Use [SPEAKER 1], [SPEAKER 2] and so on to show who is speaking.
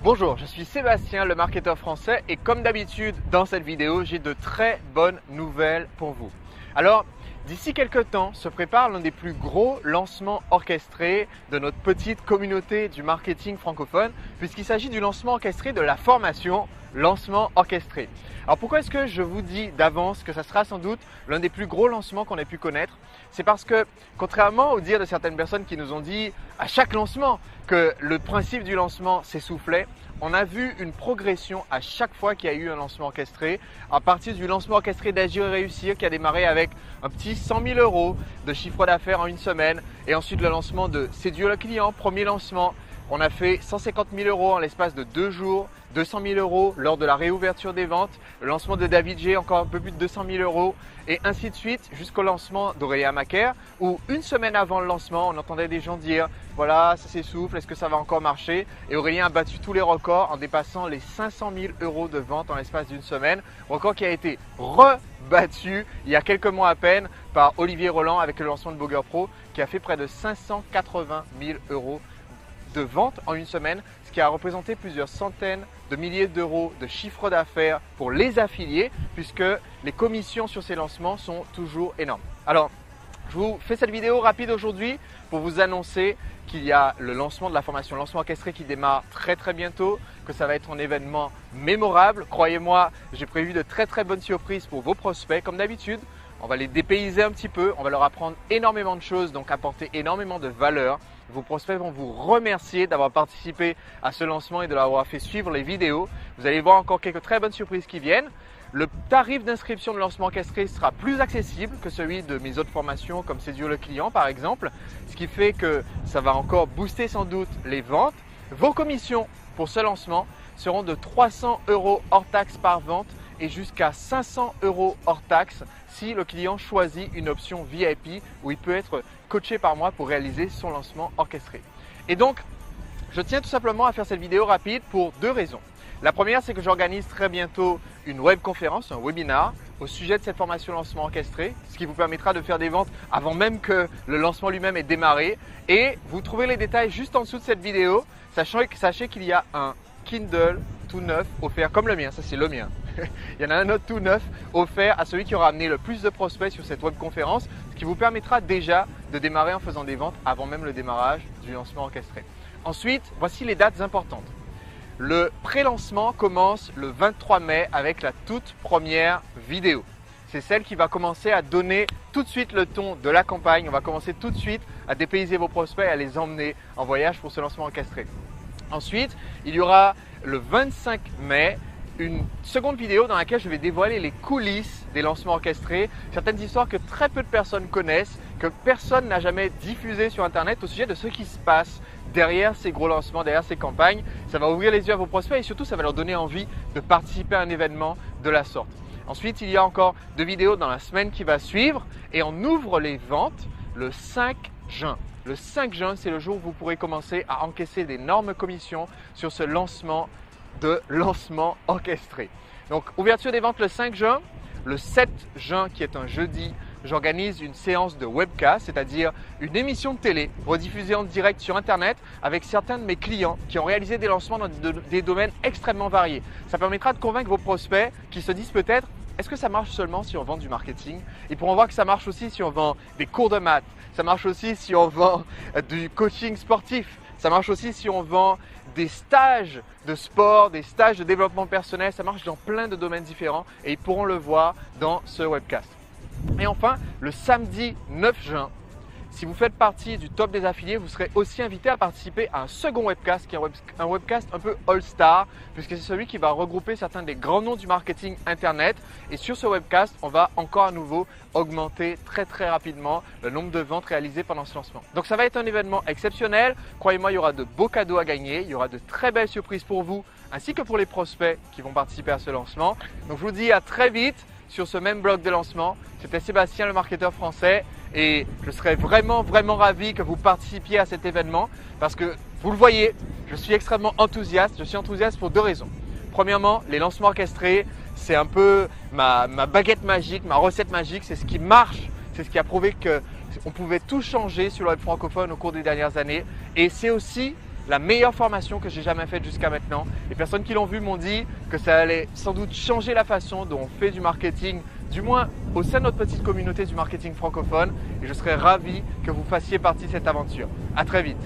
[SPEAKER 1] Bonjour, je suis Sébastien, le marketeur français et comme d'habitude dans cette vidéo, j'ai de très bonnes nouvelles pour vous. Alors, d'ici quelques temps se prépare l'un des plus gros lancements orchestrés de notre petite communauté du marketing francophone puisqu'il s'agit du lancement orchestré de la formation Lancement Orchestré. Alors pourquoi est-ce que je vous dis d'avance que ça sera sans doute l'un des plus gros lancements qu'on ait pu connaître? C'est parce que contrairement au dire de certaines personnes qui nous ont dit à chaque lancement que le principe du lancement s'essoufflait, on a vu une progression à chaque fois qu'il y a eu un lancement orchestré, à partir du lancement orchestré d'Agir et Réussir qui a démarré avec un petit 100 000 € de chiffre d'affaires en une semaine et ensuite le lancement de Séduire le client, premier lancement. On a fait 150 000 € en l'espace de 2 jours, 200 000 € lors de la réouverture des ventes, le lancement de David G, encore un peu plus de 200 000 € et ainsi de suite jusqu'au lancement d'Aurélien Macaire où une semaine avant le lancement, on entendait des gens dire voilà, ça s'essouffle, est-ce que ça va encore marcher? Et Aurélien a battu tous les records en dépassant les 500 000 € de vente en l'espace d'une semaine, record qui a été rebattu il y a quelques mois à peine par Olivier Roland avec le lancement de Blogueur Pro qui a fait près de 580 000 € de vente en une semaine, ce qui a représenté plusieurs centaines de milliers d'euros de chiffre d'affaires pour les affiliés puisque les commissions sur ces lancements sont toujours énormes. Alors, je vous fais cette vidéo rapide aujourd'hui pour vous annoncer qu'il y a le lancement de la formation Lancement Orchestré qui démarre très bientôt, que ça va être un événement mémorable. Croyez-moi, j'ai prévu de très bonnes surprises pour vos prospects comme d'habitude. On va les dépayser un petit peu, on va leur apprendre énormément de choses, donc apporter énormément de valeur. Vos prospects vont vous remercier d'avoir participé à ce lancement et de l'avoir fait suivre les vidéos. Vous allez voir encore quelques très bonnes surprises qui viennent. Le tarif d'inscription de lancement orchestré sera plus accessible que celui de mes autres formations comme Séduire le client par exemple, ce qui fait que ça va encore booster sans doute les ventes. Vos commissions pour ce lancement seront de 300 € hors taxe par vente et jusqu'à 500 € hors taxe si le client choisit une option VIP où il peut être coaché par moi pour réaliser son lancement orchestré. Et donc, je tiens tout simplement à faire cette vidéo rapide pour deux raisons. La première, c'est que j'organise très bientôt une webconférence, un webinar au sujet de cette formation lancement orchestré, ce qui vous permettra de faire des ventes avant même que le lancement lui-même ait démarré. Et vous trouvez les détails juste en dessous de cette vidéo, sachez qu'il y a un Kindle tout neuf offert comme le mien, ça c'est le mien. Il y en a un autre tout neuf offert à celui qui aura amené le plus de prospects sur cette webconférence, ce qui vous permettra déjà de démarrer en faisant des ventes avant même le démarrage du lancement orchestré. Ensuite, voici les dates importantes. Le pré-lancement commence le 23 mai avec la toute première vidéo. C'est celle qui va commencer à donner tout de suite le ton de la campagne. On va commencer tout de suite à dépayser vos prospects et à les emmener en voyage pour ce lancement orchestré. Ensuite, il y aura le 25 mai une seconde vidéo dans laquelle je vais dévoiler les coulisses des lancements orchestrés, certaines histoires que très peu de personnes connaissent, que personne n'a jamais diffusées sur Internet au sujet de ce qui se passe derrière ces gros lancements, derrière ces campagnes. Ça va ouvrir les yeux à vos prospects et surtout ça va leur donner envie de participer à un événement de la sorte. Ensuite, il y a encore deux vidéos dans la semaine qui va suivre et on ouvre les ventes le 5 juin. Le 5 juin, c'est le jour où vous pourrez commencer à encaisser d'énormes commissions sur ce lancement orchestré. Donc, ouverture des ventes le 5 juin. Le 7 juin, qui est un jeudi, j'organise une séance de webcast, c'est-à-dire une émission de télé rediffusée en direct sur Internet avec certains de mes clients qui ont réalisé des lancements dans des domaines extrêmement variés. Ça permettra de convaincre vos prospects qui se disent peut-être est-ce que ça marche seulement si on vend du marketing? Ils pourront voir que ça marche aussi si on vend des cours de maths, ça marche aussi si on vend du coaching sportif, ça marche aussi si on vend des stages de sport, des stages de développement personnel, ça marche dans plein de domaines différents et ils pourront le voir dans ce webcast. Et enfin, le samedi 9 juin, si vous faites partie du top des affiliés, vous serez aussi invité à participer à un second webcast qui est un webcast un peu all-star puisque c'est celui qui va regrouper certains des grands noms du marketing internet et sur ce webcast, on va encore à nouveau augmenter très rapidement le nombre de ventes réalisées pendant ce lancement. Donc ça va être un événement exceptionnel, croyez-moi il y aura de beaux cadeaux à gagner, il y aura de très belles surprises pour vous ainsi que pour les prospects qui vont participer à ce lancement. Donc je vous dis à très vite sur ce même blog de lancement. C'était Sébastien le marketeur français et je serais vraiment ravi que vous participiez à cet événement parce que vous le voyez, je suis extrêmement enthousiaste. Je suis enthousiaste pour deux raisons. Premièrement, les lancements orchestrés, c'est un peu ma baguette magique, ma recette magique, c'est ce qui marche, c'est ce qui a prouvé qu'on pouvait tout changer sur le web francophone au cours des dernières années et c'est aussi la meilleure formation que j'ai jamais faite jusqu'à maintenant. Les personnes qui l'ont vu m'ont dit que ça allait sans doute changer la façon dont on fait du marketing, du moins au sein de notre petite communauté du marketing francophone. Et je serais ravi que vous fassiez partie de cette aventure. À très vite.